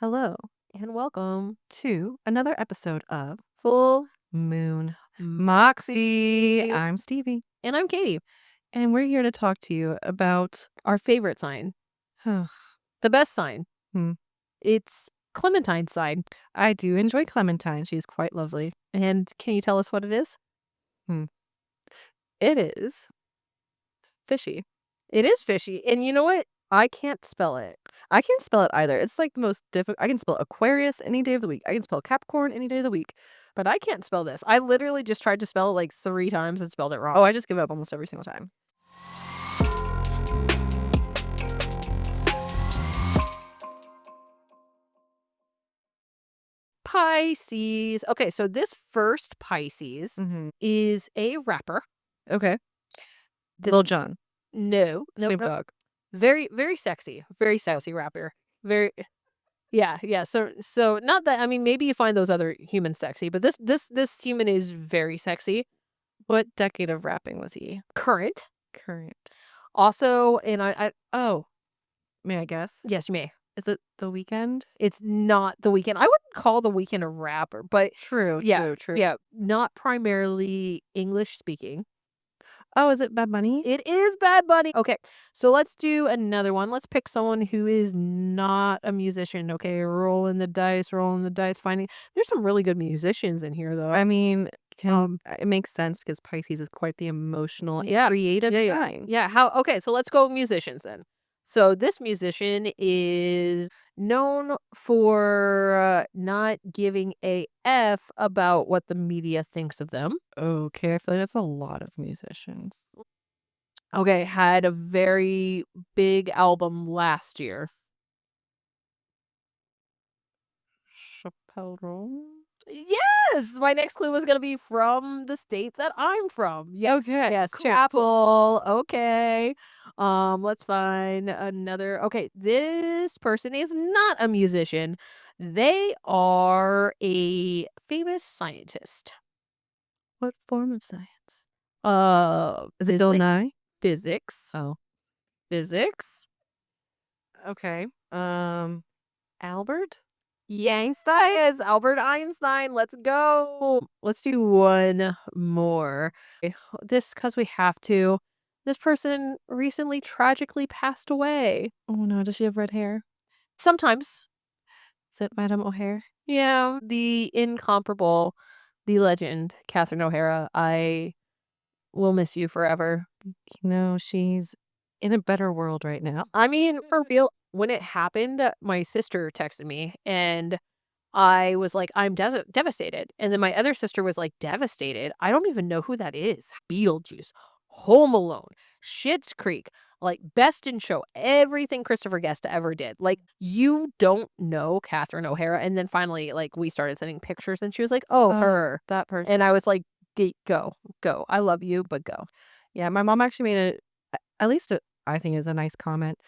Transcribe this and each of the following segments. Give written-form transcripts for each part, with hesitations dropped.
Hello And welcome to another episode of full Moon M- Moxie. I'm Stevie, and I'm Katie, and we're here to talk to you about. our favorite sign, Hmm. the best sign. It's Clementine's sign. I do enjoy Clementine. She's quite lovely. And can you tell us what it is? Hmm. It is fishy. It is fishy. And you know what? I can't spell it. I can't spell it either. It's like the most difficult. I can spell Aquarius any day of the week. I can spell Capricorn any day of the week. But I can't spell this. I literally just tried to spell it like 3 times and spelled it wrong. Oh, I just give up almost every single time. Pisces. Okay, so this first Pisces is a rapper. Okay. This, Lil Jon. no, Snoop no, Dogg. very, very sexy rapper. Very, yeah. So not that, I mean, maybe you find those other humans sexy, but this human is very sexy. What decade of rapping was he? Current. Current. Also, and I Oh, may I guess? yes, you may. Is it The Weeknd? It's not The Weeknd. I wouldn't call The Weeknd a rapper, but True. yeah, not primarily English speaking. Oh, is it Bad Bunny? It is Bad Bunny. Okay, so let's do another one. Let's pick someone who is not a musician. Okay, rolling the dice, finding. There's some really good musicians in here, though. I mean, it makes sense because Pisces is quite the emotional and Yeah, creative yeah. sign. Yeah, okay, so let's go musicians then. So this musician is known for not giving a F about what the media thinks of them. Okay, I feel like that's a lot of musicians. Okay, had a very big album last year. Chappelle Roan? Yes! My next clue was gonna be from the state that I'm from. Yes. Okay, Yes, cool. Chapel. Okay. Let's find another. Okay, this person is not a musician. They are a famous scientist. What form of science? Is it Phys- Bill like Nye? physics. Oh, Physics. okay. Albert? Einstein is Albert Einstein. Let's go. Let's do one more. This because we have to. This person recently tragically passed away. Oh no, does she have red hair? Sometimes. Is it Madame O'Hare? Yeah. The incomparable, the legend, Catherine O'Hara. I will miss you forever. She's in a better world right now. I mean, for real, when it happened, my sister texted me and I was like, I'm devastated. And then my other sister was like, devastated? I don't even know who that is. Beetlejuice, Home Alone, Schitt's Creek, like Best in Show, everything Christopher Guest ever did. Like, you don't know Catherine O'Hara. And then finally, like, we started sending pictures and she was like, oh, her. That person. And I was like, Go. I love you, but go. Yeah, my mom actually made at least I think is a nice comment.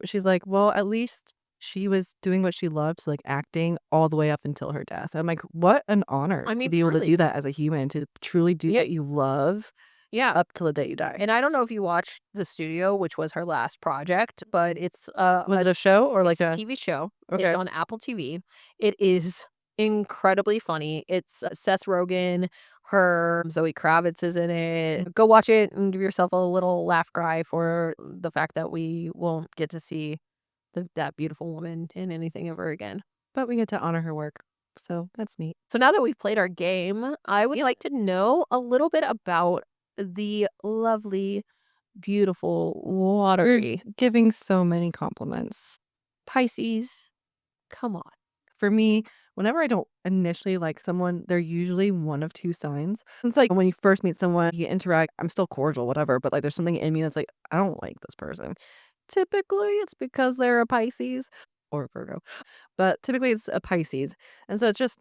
She's like, "Well, at least she was doing what she loved, so, like, acting all the way up until her death." I'm like, "What an honor I to mean, be able to truly. do that as a human, to truly do Yeah. what you love Yeah. up till the day you die." And I don't know if you watched The Studio, which was her last project, but it's Was it a show or like it's a a TV show. It's okay. on Apple TV. It is incredibly funny. It's Seth Rogen, her Zoe Kravitz is in it. Go watch it and give yourself a little laugh cry for the fact that we won't get to see that beautiful woman in anything ever again. But we get to honor her work, so that's neat. So now that we've played our game, I would like to know a little bit about the lovely, beautiful, watery Giving so many compliments. Pisces. Come on. For me, whenever I don't initially like someone, they're usually one of 2 signs. It's like when you first meet someone, you interact, I'm still cordial, whatever, but, like, there's something in me that's like, I don't like this person. Typically, it's because they're a Pisces or a Virgo, but typically it's a Pisces, and so it's just,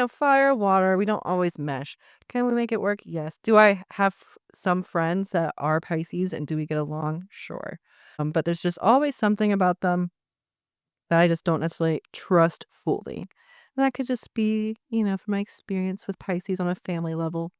fire, water, we don't always mesh. Can we make it work? Yes. Do I have some friends that are Pisces, and do we get along? Sure. But there's just always something about them that I just don't necessarily trust fully. And that could just be, from my experience with Pisces on a family level.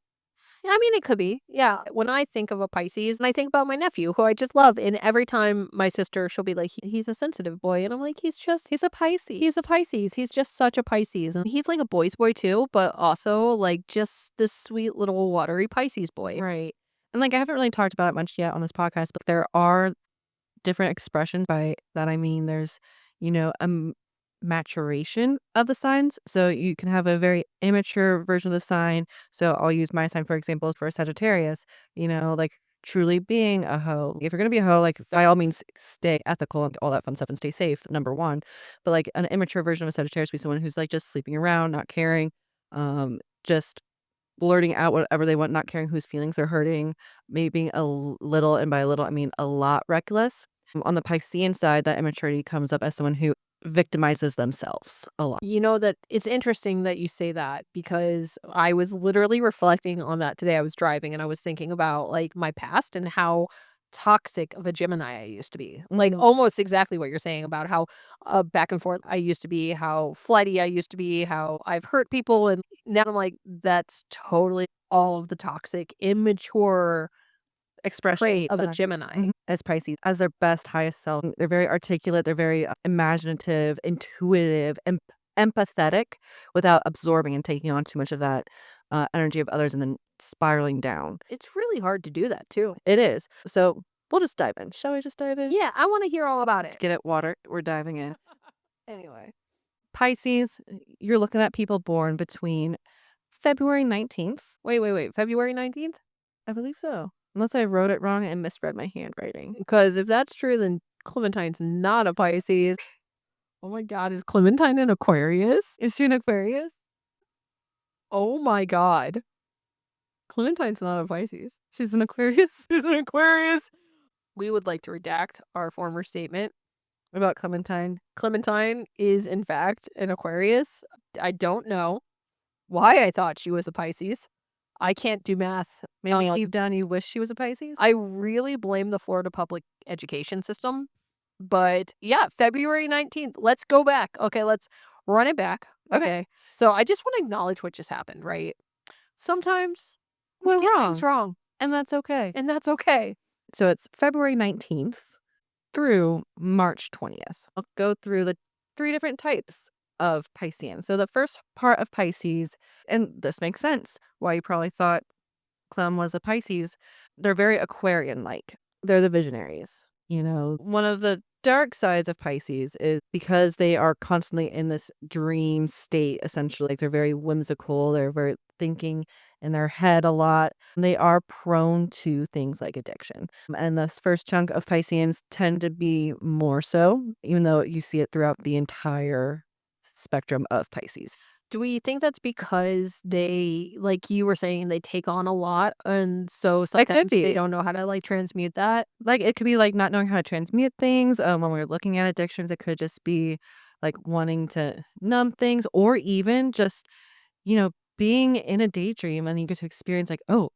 Yeah, I mean, it could be. Yeah. When I think of a Pisces, and I think about my nephew, who I just love, and every time my sister, she'll be like, He's a sensitive boy," and I'm like, He's a Pisces. he's a Pisces. He's just such a Pisces, and he's like a boy's boy too, but also like just this sweet little watery Pisces boy." Right. And, like, I haven't really talked about it much yet on this podcast, but there are different expressions. By that, I mean there's, a maturation of the signs. So you can have a very immature version of the sign. So I'll use my sign, for example, for Sagittarius, like truly being a hoe. If you're going to be a hoe, like by all means, stay ethical and all that fun stuff and stay safe, number one. But like an immature version of a Sagittarius would be someone who's like just sleeping around, not caring, just blurting out whatever they want, not caring whose feelings they're hurting, maybe being little, and by a little, I mean a lot reckless. On the Piscean side, that immaturity comes up as someone who victimizes themselves a lot. You know that it's interesting that you say that because I was literally reflecting on that today. I was driving and I was thinking about like my past and how toxic of a Gemini I used to be. Like Mhm. almost exactly what you're saying about how back and forth I used to be, how flighty I used to be, how I've hurt people. And now I'm like, that's totally all of the toxic, immature Expression trait of a that Gemini. as Pisces, as their best, highest self. They're very articulate, they're very imaginative, intuitive, empathetic without absorbing and taking on too much of that energy of others and then spiraling down. It's really hard to do that too. It is. So we'll just dive in. Shall we just dive in? Yeah, I want to hear all about it. Get it, water. We're diving in. Anyway, Pisces, you're looking at people born between February 19th. Wait. February 19th? I believe so. Unless I wrote it wrong and misread my handwriting. Because if that's true, then Clementine's not a Pisces. Oh my god, is Clementine an Aquarius? Is she an Aquarius? Oh my god. Clementine's not a Pisces. She's an Aquarius? She's an Aquarius. We would like to redact our former statement. About Clementine. Clementine is, in fact, an Aquarius. I don't know why I thought she was a Pisces. I can't do math. Maybe deep down you wish she was a Pisces? I really blame the Florida public education system. But yeah, February 19th. Let's go back. Okay, let's run it back. Okay. Okay. So I just want to acknowledge what just happened, right? Sometimes we We're get wrong. things wrong, And that's okay. and that's okay. So it's February 19th through March 20th. I'll go through the three different types of Piscean. So the first part of Pisces, and this makes sense why you probably thought Clem was a Pisces, they're very Aquarian like. They're the visionaries. One of the dark sides of Pisces is because they are constantly in this dream state, essentially. Like they're very whimsical, they're very thinking in their head a lot. They are prone to things like addiction. And this first chunk of Pisceans tend to be more so, even though you see it throughout the entire spectrum of Pisces. Do we think that's because they, like you were saying, they take on a lot, and so It could sometimes they be. don't know how to like transmute that? Like, it could be, like, not knowing how to transmute things, when we're looking at addictions, it could just be, like, wanting to numb things or even just, being in a daydream and you get to experience, like, "Oh,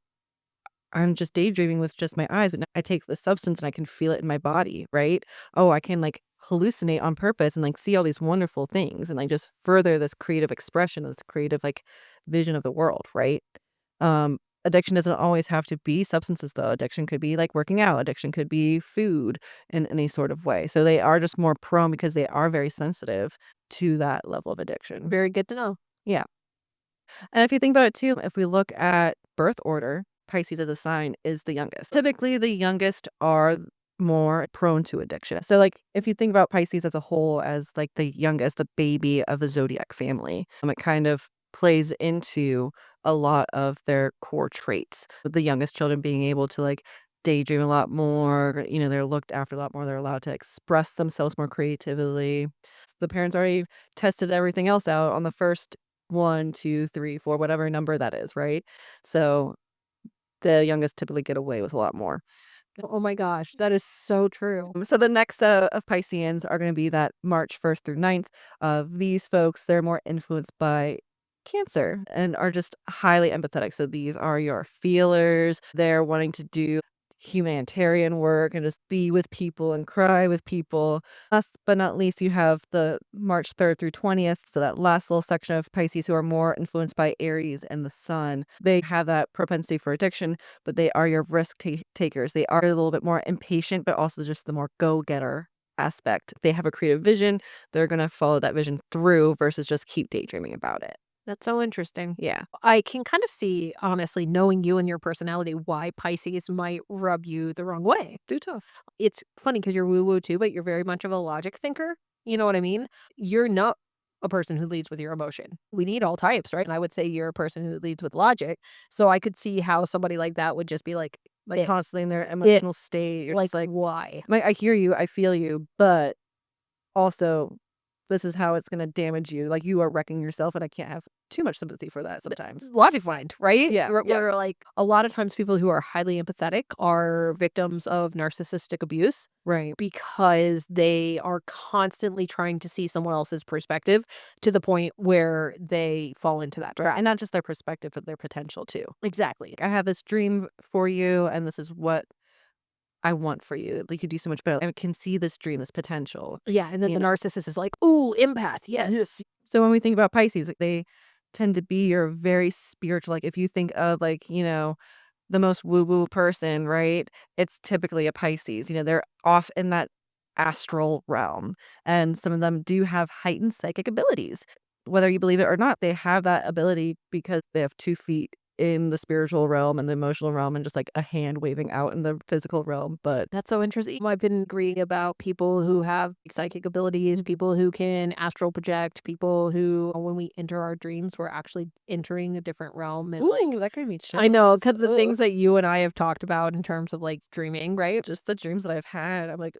I'm just daydreaming with just my eyes, but now I take the substance and I can feel it in my body," right? Oh, I can, like, hallucinate on purpose and, like, see all these wonderful things and, like, just further this creative expression, this creative, like, vision of the world, right? Addiction doesn't always have to be substances, though. Addiction could be, like, working out. Addiction could be food in any sort of way. So they are just more prone because they are very sensitive to that level of addiction. Very good to know. Yeah. And if you think about it too, if we look at birth order, Pisces as a sign is the youngest. Typically, the youngest are more prone to addiction. So, like, if you think about Pisces as a whole as like the youngest, the baby of the zodiac family, it kind of plays into a lot of their core traits. With the youngest children being able to like daydream a lot more, they're looked after a lot more, they're allowed to express themselves more creatively. The parents already tested everything else out on the first 1, 2, 3, 4, whatever number that is, right? So the youngest typically get away with a lot more. Oh my gosh, that is so true. So the next set of Pisceans are going to be that March 1st through 9th. These folks, they're more influenced by Cancer and are just highly empathetic. So these are your feelers. They're wanting to do humanitarian work and just be with people and cry with people. Last but not least, you have the March 3rd through 20th. So that last little section of Pisces who are more influenced by Aries and the sun. They have that propensity for addiction, but they are your risk takers. They are a little bit more impatient, but also just the more go-getter aspect. If they have a creative vision, they're going to follow that vision through versus just keep daydreaming about it. That's so interesting. Yeah. I can kind of see, honestly, knowing you and your personality, why Pisces might rub you the wrong way. Do tough. It's funny because you're woo-woo too, but you're very much of a logic thinker. You know what I mean? You're not a person who leads with your emotion. We need all types, right? And I would say you're a person who leads with logic. So I could see how somebody like that would just be like, Constantly in their emotional state. You're like, just like, why? I hear you, I feel you, but also, this is how it's gonna damage you. Like, you are wrecking yourself, and I can't have too much sympathy for that sometimes. Logic mind, right? Yeah, yeah. Where like a lot of times people who are highly empathetic are victims of narcissistic abuse Right. because they are constantly trying to see someone else's perspective to the point where they fall into that trap. And not just their perspective, but their potential too. Exactly. I have this dream for you, and this is what I want for you. Like, you could do so much better. I can see this dream, this potential. Yeah, and then You the know? narcissist is like, "Ooh, empath, yes." So when we think about Pisces, like, they tend to be your very spiritual, like, if you think of, like, the most woo-woo person, right? It's typically a Pisces. They're off in that astral realm, and some of them do have heightened psychic abilities. Whether you believe it or not, they have that ability because they have 2 feet in the spiritual realm and the emotional realm and just, like, a hand waving out in the physical realm, but That's so interesting. I've been reading about people who have psychic abilities, people who can astral project, people who, when we enter our dreams, we're actually entering a different realm. And like, ooh, that gave me I know, chills. because the Ugh. things that you and I have talked about in terms of like dreaming, right? Just the dreams that I've had, I'm like,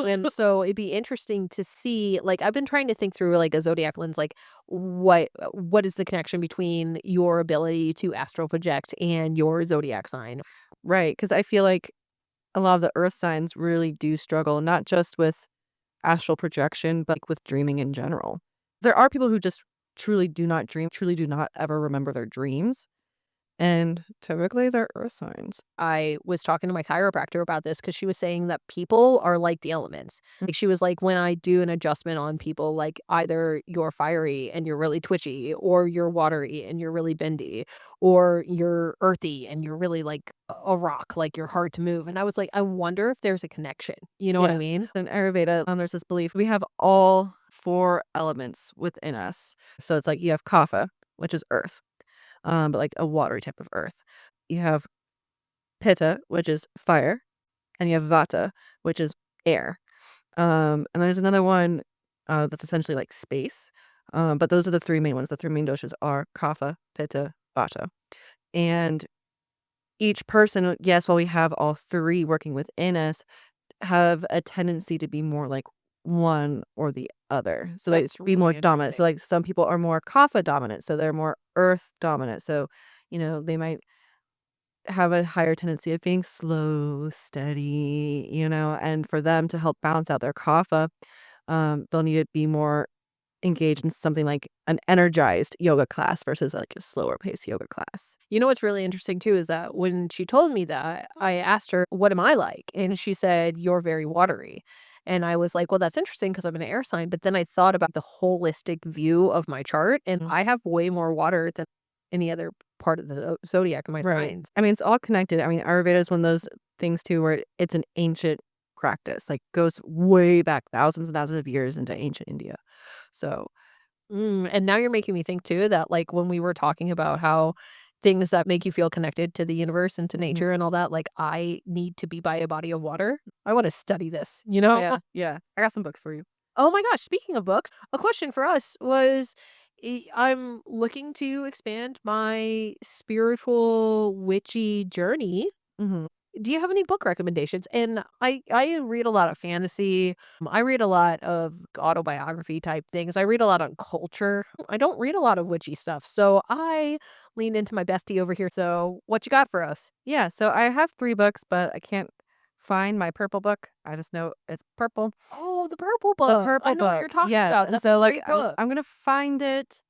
And so it'd be interesting to see, like, I've been trying to think through like a zodiac lens, like what is the connection between your ability to astral project and your zodiac sign? right? Because I feel like a lot of the earth signs really do struggle, not just with astral projection, but like, with dreaming in general. There are people who just truly do not dream, truly do not ever remember their dreams, and typically they're earth signs. I was talking to my chiropractor about this because she was saying that people are like the elements. Like she was like, when I do an adjustment on people, like either you're fiery and you're really twitchy, or you're watery and you're really bendy, or you're earthy and you're really like a rock, like you're hard to move. And I was like, I wonder if there's a connection. You know what I Yeah. mean? In Ayurveda, there's this belief we have all 4 elements within us. So it's like you have kapha, which is earth, but like a watery type of earth. You have pitta, which is fire, and you have vata, which is air. And there's another one that's essentially like space. But those are the 3 main ones. The 3 main doshas are kapha, pitta, vata. And each person, yes, while we have all 3 working within us, have a tendency to be more like one or the other. So they That's be really more dominant. So interesting. like some people are more kapha dominant, so they're more earth dominant. So, they might have a higher tendency of being slow, steady, and for them to help balance out their kapha, they'll need to be more engaged in something like an energized yoga class versus like a slower paced yoga class. You know what's really interesting too is that when she told me that, I asked her, "What am I like?" And she said, "You're very watery." And I was like, "Well, that's interesting because I'm an air sign." But then I thought about the holistic view of my chart, and Mm. I have way more water than any other part of the zodiac in my Right. signs. I mean, it's all connected. I mean, Ayurveda is one of those things too where it's an ancient practice, like goes way back thousands and thousands of years into ancient India. So, And now you're making me think too that like when we were talking about how things that make you feel connected to the universe and to mhm. nature and all that, like I need to be by a body of water. I want to study this, you know? Yeah, yeah. I got some books for you. Oh my gosh, speaking of books, a question for us was I'm looking to expand my spiritual witchy journey. Mhm. Do you have any book recommendations? And I read a lot of fantasy. I read a lot of autobiography type things. I read a lot on culture. I don't read a lot of witchy stuff. So I lean into my bestie over here. So what you got for us? Yeah, so I have 3 books, but I can't find my purple book. I just know it's purple. Oh, the purple The book. I purple know what book, you're talking yes, about. and That's so, a like, great I'm book. I'm gonna find it.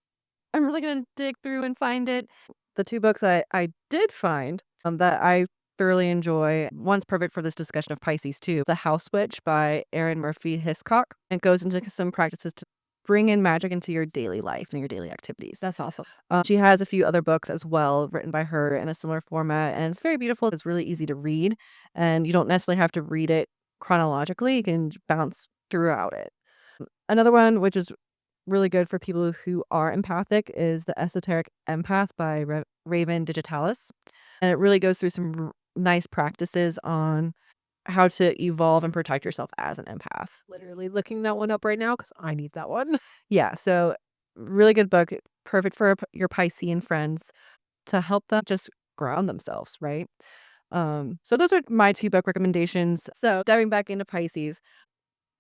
I'm really gonna dig through and find it. The 2 books I did find, that I thoroughly enjoy. One's perfect for this discussion of Pisces too. The House Witch by Erin Murphy Hiscock. It goes into some practices to bring in magic into your daily life and your daily activities. That's awesome. She has a few other books as well written by her in a similar format, and it's very beautiful. It's really easy to read, and you don't necessarily have to read it chronologically. You can bounce throughout it. Another one, which is really good for people who are empathic, is The Esoteric Empath by Raven Digitalis. And it really goes through some nice practices on how to evolve and protect yourself as an empath. Literally looking that one up right now because I need that one. Yeah, so really good book, perfect for your Piscean friends to help them just ground themselves, right? So those are my 2 book recommendations. So diving back into Pisces,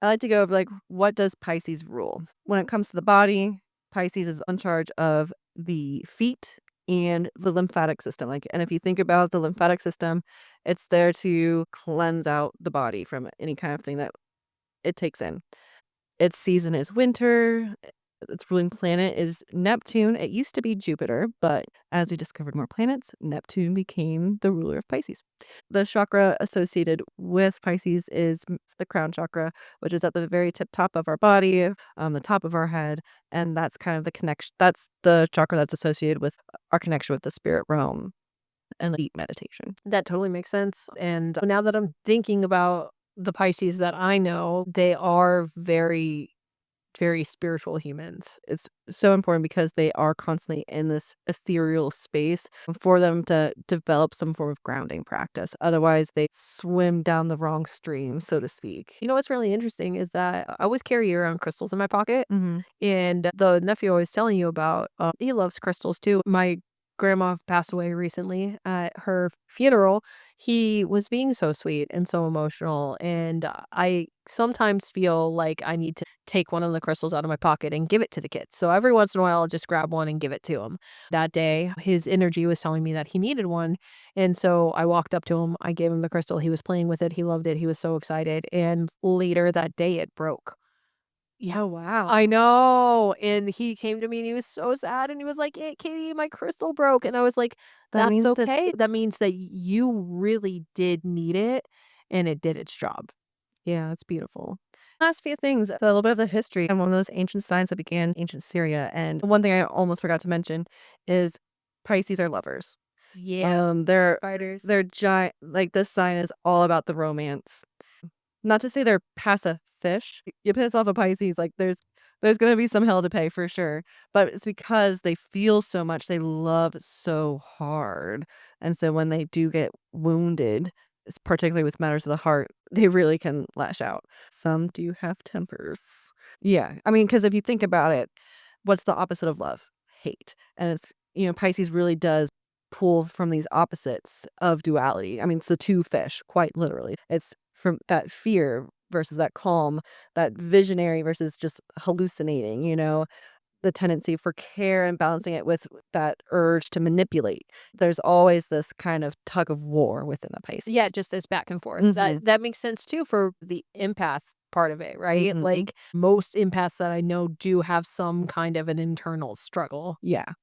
I like to go over like what does Pisces rule? When it comes to the body, Pisces is in charge of the feet and the lymphatic system. Like, and if you think about the lymphatic system, it's there to cleanse out the body from any kind of thing that it takes in. Its season is winter. Its ruling planet is Neptune. It used to be Jupiter, but as we discovered more planets, Neptune became the ruler of Pisces. The chakra associated with Pisces is the crown chakra, which is at the very tip top of our body, the top of our head, and that's kind of the connection. That's the chakra that's associated with our connection with the spirit realm and deep meditation. That totally makes sense. And now that I'm thinking about the Pisces that I know, they are very, very spiritual humans. It's so important because they are constantly in this ethereal space for them to develop some form of grounding practice. Otherwise, they swim down the wrong stream, so to speak. You know what's really interesting is that I always carry around crystals in my pocket. Mhm. And the nephew I was telling you about, he loves crystals too. My grandma passed away recently. At her funeral, he was being so sweet and so emotional. And I sometimes feel like I need to take one of the crystals out of my pocket and give it to the kids. So every once in a while, I'll just grab one and give it to him. That day, his energy was telling me that he needed one. And so I walked up to him. I gave him the crystal. He was playing with it. He loved it. He was so excited. And later that day, it broke. Oh, wow. I know, and he came to me and he was so sad and he was like, "Hey, Katie, my crystal broke." And I was like, That "That's means that okay. That means that you really did need it and it did its job." yeah, it's beautiful. Last few things, a little bit of the history and one of those ancient signs that began ancient Syria. And one thing I almost forgot to mention is Pisces are lovers. Yeah, They're fighters. giant. Like this sign is all about the romance. Not to say they're passive fish. You piss off a Pisces, like there's gonna be some hell to pay for sure. But it's because they feel so much, they love so hard. And so when they do get wounded, particularly with matters of the heart, they really can lash out. Some do have tempers. Yeah. I mean, because if you think about it, what's the opposite of love? Hate. And it's, Pisces really does pull from these opposites of duality. I mean, it's the two fish, quite literally. It's from that fear versus that calm, that visionary versus just hallucinating, the tendency for care and balancing it with that urge to manipulate. There's always this kind of tug of war within the Yeah, Pisces. just this back and forth. Mhm. That makes sense too for the empath part of it, right? Mhm. Like most empaths that I know do have some kind of an internal struggle. Yeah.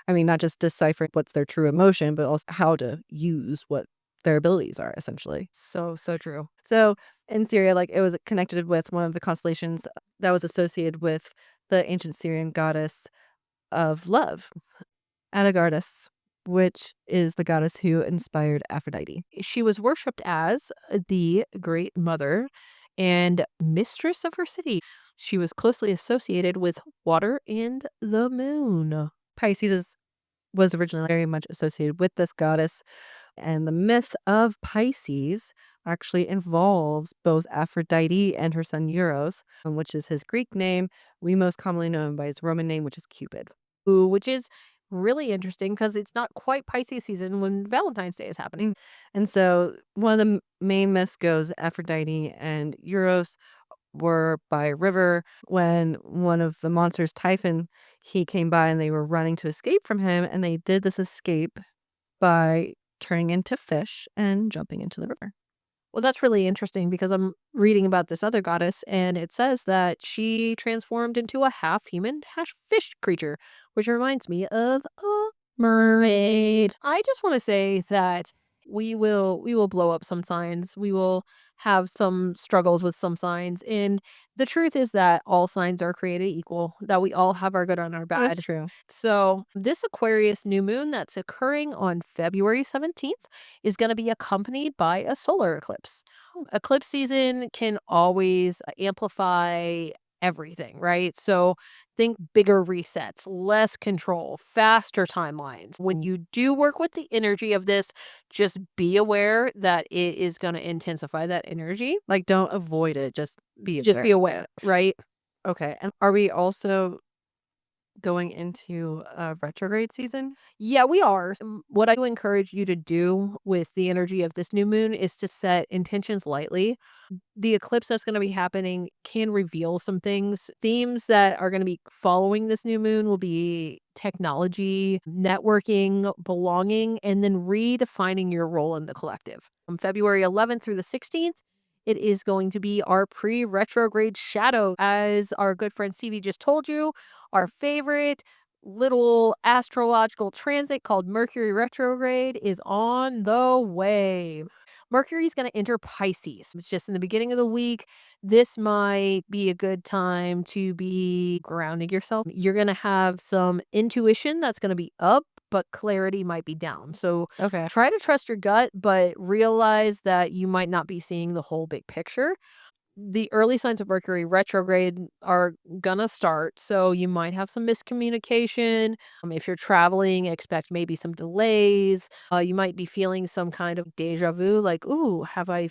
I mean, not just deciphering what's their true emotion, but also how to use what their abilities are, essentially. So, so true. So in Syria, like it was connected with one of the constellations that was associated with the ancient Syrian goddess of love, Anagardas, which is the goddess who inspired Aphrodite. She was worshipped as the great mother and mistress of her city. She was closely associated with water and the moon. Was originally very much associated with this goddess, and the myth of Pisces actually involves both Aphrodite and her son Eros, which is his Greek name. We most commonly know him by his Roman name, which is Cupid. Ooh, which is really interesting because it's not quite Pisces season when Valentine's Day is happening. And so one of the main myths goes Aphrodite and Eros were by a river when one of the monsters, Typhon, he came by and they were running to escape from him, and they did this escape by turning into fish and jumping into the river. Well, that's really interesting because I'm reading about this other goddess and it says that she transformed into a half human, half fish creature, which reminds me of a mermaid. I just want to say that We will blow up some signs. We will have some struggles with some signs. And the truth is that all signs are created equal, that we all have our good and our That's bad. true. So, this Aquarius new moon that's occurring on February 17th is going to be accompanied by a solar eclipse. Eclipse season can always amplify everything, right? So, think bigger resets, less control, faster timelines. When you do work with the energy of this, just be aware that it is going to intensify that energy. Like, don't avoid it, just be Just aware be of aware, it. right? Okay, and are we also going into a retrograde season? Yeah, we are. What I would encourage you to do with the energy of this new moon is to set intentions lightly. The eclipse that's gonna be happening can reveal some things. Themes that are gonna be following this new moon will be technology, networking, belonging, and then redefining your role in the collective. From February 11th through the 16th, it is going to be our pre-retrograde shadow. As our good friend Stevie just told you, our favorite little astrological transit called Mercury retrograde is on the way. Mercury is going to enter Pisces. It's just in the beginning of the week. This might be a good time to be grounding yourself. You're going to have some intuition that's going to be up, but clarity might be down. So Okay. try to trust your gut, but realize that you might not be seeing the whole big picture. The early signs of Mercury retrograde are gonna start, so you might have some miscommunication. If you're traveling, expect maybe some delays. You might be feeling some kind of deja vu, like, "Ooh, have I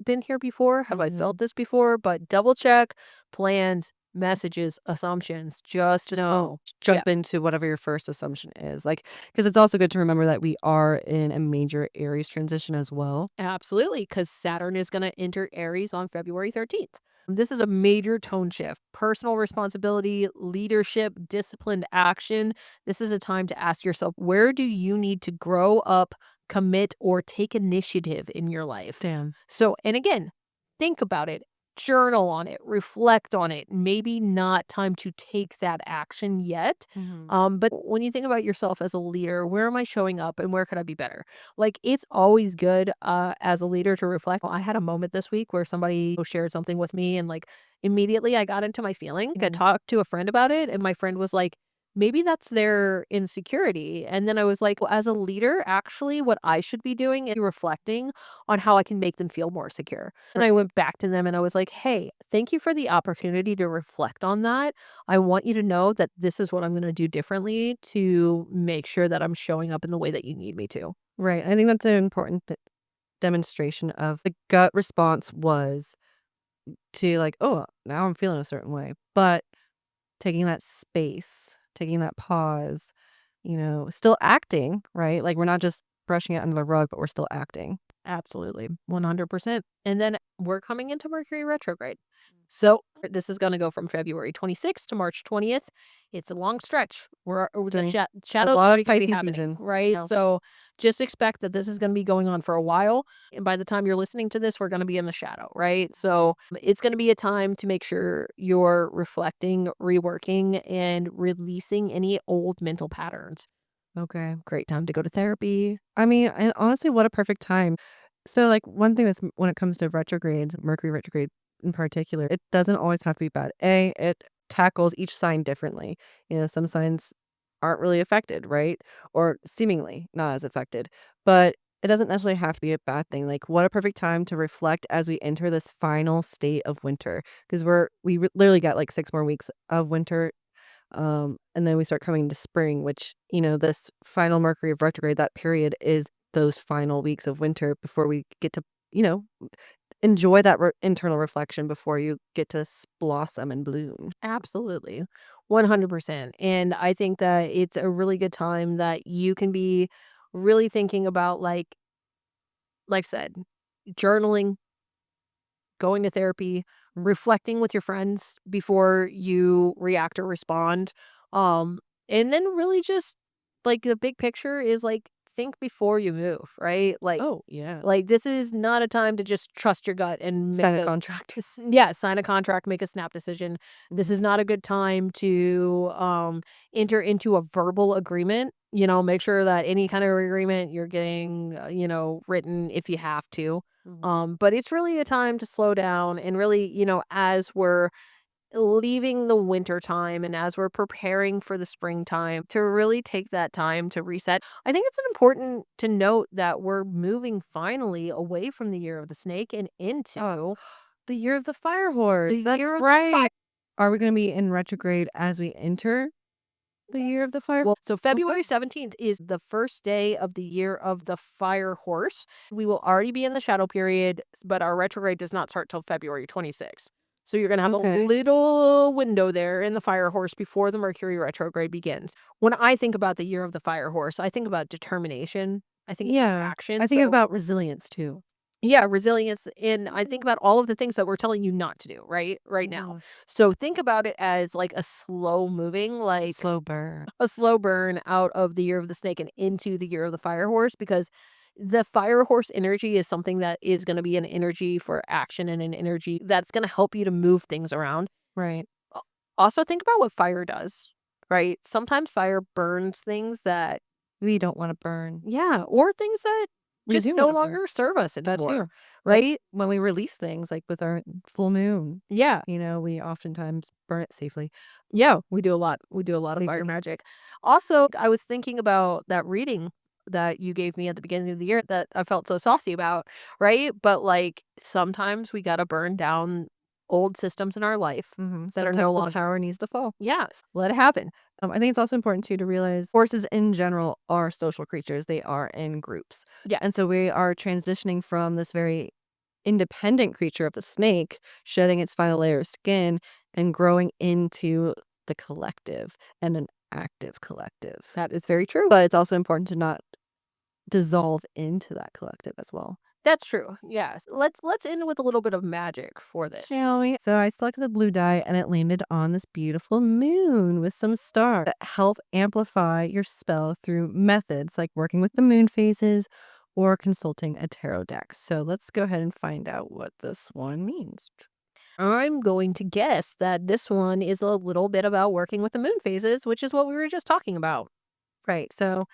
been here before? Have I felt Mhm. this before?" But double check plans, messages, assumptions. Just Just don't know, jump into whatever your first assumption is, like, because it's also good to remember that we are in a major Aries transition as well. absolutely, because Saturn is going to enter Aries on February 13th. This is a major tone shift. Personal responsibility, leadership, disciplined action. This is a time to ask yourself, where do you need to grow up, commit, or take initiative in your life? Damn. So, and again, think about it, journal on it, reflect on it. Maybe not time to take that action yet. Mhm. But when you think about yourself as a leader, where am I showing up and where could I be better? Like, it's always good, as a leader to reflect. I had a moment this week where somebody shared something with me and, like, immediately I got into my feeling. I Mhm. talked to a friend about it, and my friend was like, "Maybe that's their insecurity." And then I was like, "Well, as a leader, actually, what I should be doing is reflecting on how I can make them feel more secure." And I went back to them and I was like, "Hey, thank you for the opportunity to reflect on that. I want you to know that this is what I'm gonna do differently to make sure that I'm showing up in the way that you need me to." Right, I think that's an important demonstration of the gut response was to, like, "Oh, now I'm feeling a certain way," but taking that space, taking that pause, still acting, right? Like, we're not just brushing it under the rug, but we're still acting. Absolutely, 100%. And then we're coming into Mercury retrograde. So this is going to go from February 26th to March 20th. It's a long stretch. The Doing a shadow's lot of already going to be Pisces happening, season. right? So just expect that this is going to be going on for a while. And by the time you're listening to this, we're going to be in the shadow, right? So it's going to be a time to make sure you're reflecting, reworking, and releasing any old mental patterns. Okay. Great time to go to therapy. I mean, and honestly, what a perfect time. So, like, one thing with when it comes to retrogrades, Mercury retrograde in particular, it doesn't always have to be bad. It tackles each sign differently. Some signs aren't really affected, right? Or seemingly not as affected. But it doesn't necessarily have to be a bad thing. Like, what a perfect time to reflect as we enter this final state of winter, because literally got like 6 more weeks of winter, and then we start coming to spring, which, this final Mercury of retrograde, that period is those final weeks of winter before we get to, you know, enjoy that internal reflection before you get to blossom and bloom. Absolutely. 100%. And I think that it's a really good time that you can be really thinking about, like I said, journaling, going to therapy, reflecting with your friends before you react or respond. Um, and then really just like the big picture is like think before you move, right? Oh, yeah. Like this is not a time to just trust your gut and make Sign a a contract. yeah, sign a contract, make a snap decision. This is not a good time to enter into a verbal agreement Make sure that any kind of agreement you're getting, written if you have to. But it's really a time to slow down and really, as we're leaving the winter time and as we're preparing for the springtime, to really take that time to reset. I think it's important to note that we're moving finally away from the year of the snake and into The year of the fire horse. the That's year of the right. Are we going to be in retrograde as we enter the year of the fire? Well, so February 17th is the first day of the year of the fire horse. We will already be in the shadow period, but our retrograde does not start till February 26th. So you're going to have a little window there in the fire horse before the Mercury retrograde begins. When I think about the year of the fire horse, I think about determination. I think Yeah. action. I think So about resilience too. yeah, resilience. And I think about all of the things that we're telling you not to do right now. So think about it as like a slow moving, like Slow burn. a slow burn out of the year of the snake and into the year of the fire horse, because the fire horse energy is something that is going to be an energy for action and an energy that's going to help you to move things around. Right. Al- Also, think about what fire does, right? Sometimes fire burns things that, We don't want to burn. yeah, or things that We just do no want to burn. longer serve us That anymore, too. right? When we release things, like with our full moon, Yeah. we oftentimes burn it safely. Yeah, we do a lot. We do a lot of fire Safely. magic. Also, I was thinking about that reading that you gave me at the beginning of the year that I felt so saucy about, right? But like sometimes we got to burn down old systems in our life that are Sometimes no the longer. power needs to fall. Yes, let it happen. I think it's also important too to realize horses in general are social creatures. They are in groups. Yeah. And so we are transitioning from this very independent creature of the snake, shedding its final layer of skin and growing into the collective and an active collective. That is very true. But it's also important to not dissolve into that collective as well. That's true. Yes. Let's end with a little bit of magic for this. Shall we? So I selected the blue die and it landed on this beautiful moon with some stars that help amplify your spell through methods like working with the moon phases or consulting a tarot deck. So let's go ahead and find out what this one means. I'm going to guess that this one is a little bit about working with the moon phases, which is what we were just talking about. Right. So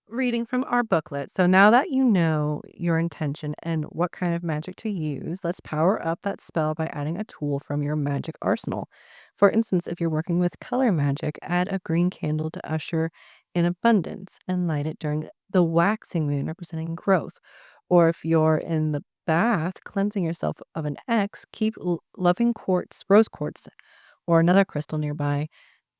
reading from our booklet. So now that you know your intention and what kind of magic to use, let's power up that spell by adding a tool from your magic arsenal. For instance, if you're working with color magic, add a green candle to usher in abundance and light it during the waxing moon, representing growth. Or if you're in the bath cleansing yourself of an ex, keep loving quartz, rose quartz, or another crystal nearby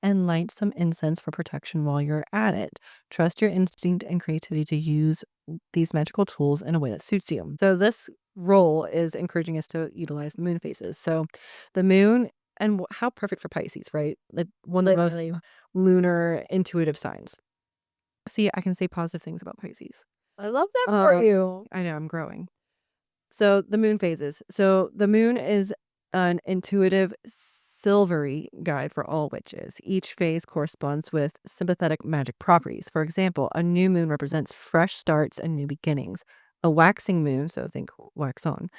and light some incense for protection while you're at it. Trust your instinct and creativity to use these magical tools in a way that suits you. So, this role is encouraging us to utilize the moon phases. So, the moon, and how perfect for Pisces, right? Like one of the most Literally. lunar intuitive signs. See, I can say positive things about Pisces. I love that for you. I know, I'm growing. So the moon phases. So the moon is an intuitive silvery guide for all witches. Each phase corresponds with sympathetic magic properties. For example, a new moon represents fresh starts and new beginnings. A waxing moon, so think wax on,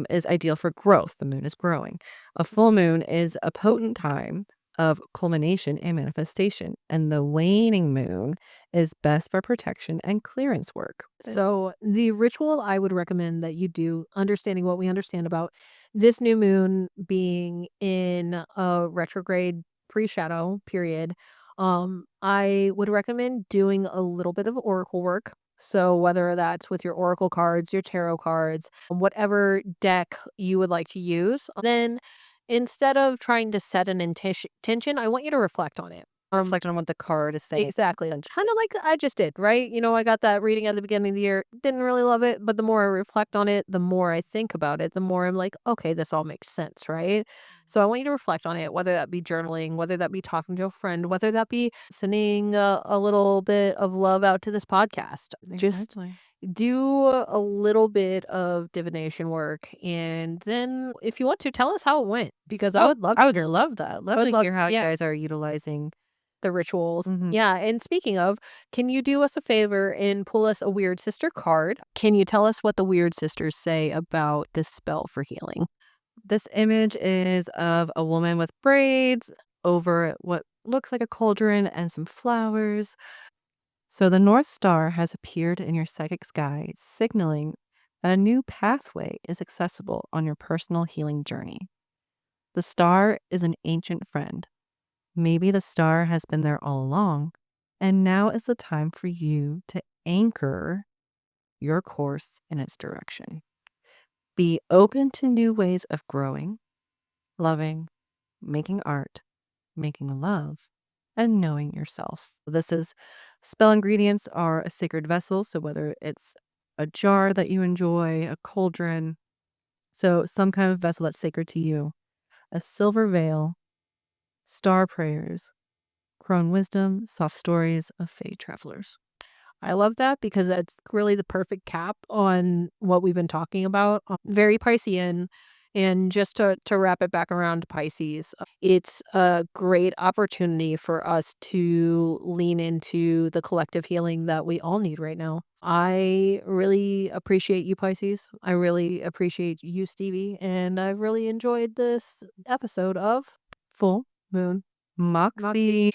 is ideal for growth. The moon is growing. A full moon is a potent time of culmination and manifestation. And the waning moon is best for protection and clearance work. So, the ritual I would recommend that you do, understanding what we understand about this new moon being in a retrograde pre-shadow period, I would recommend doing a little bit of oracle work. So, whether that's with your oracle cards, your tarot cards, whatever deck you would like to use, then instead of trying to set an intention, I want you to reflect on it. Reflect on what the card is saying. Exactly. Kind of like I just did, right? I got that reading at the beginning of the year, didn't really love it, but the more I reflect on it, the more I think about it, the more I'm like, okay, this all makes sense, right? So I want you to reflect on it, whether that be journaling, whether that be talking to a friend, whether that be sending a little bit of love out to this podcast. Just Exactly. do a little bit of divination work, and then if you want to, tell us how it went, because I would love I would love that. Love would to love hear how you yeah. guys are utilizing. The rituals. Mhm. Yeah, and speaking of, can you do us a favor and pull us a Weird Sister card? Can you tell us what the Weird Sisters say about this spell for healing? This image is of a woman with braids over what looks like a cauldron and some flowers. So the North Star has appeared in your psychic sky, signaling that a new pathway is accessible on your personal healing journey. The star is an ancient friend. Maybe the star has been there all along, and now is the time for you to anchor your course in its direction. Be open to new ways of growing, loving, making art, making love, and knowing yourself. This is spell ingredients are a sacred vessel. So whether it's a jar that you enjoy, a cauldron, so some kind of vessel that's sacred to you, a silver veil, star prayers, crone wisdom, soft stories of fey travelers. I love that because that's really the perfect cap on what we've been talking about. Very Piscean. And just to wrap it back around to Pisces, it's a great opportunity for us to lean into the collective healing that we all need right now. I really appreciate you, Pisces. I really appreciate you, Stevie. And I've really enjoyed this episode of Full Moon. Moxie.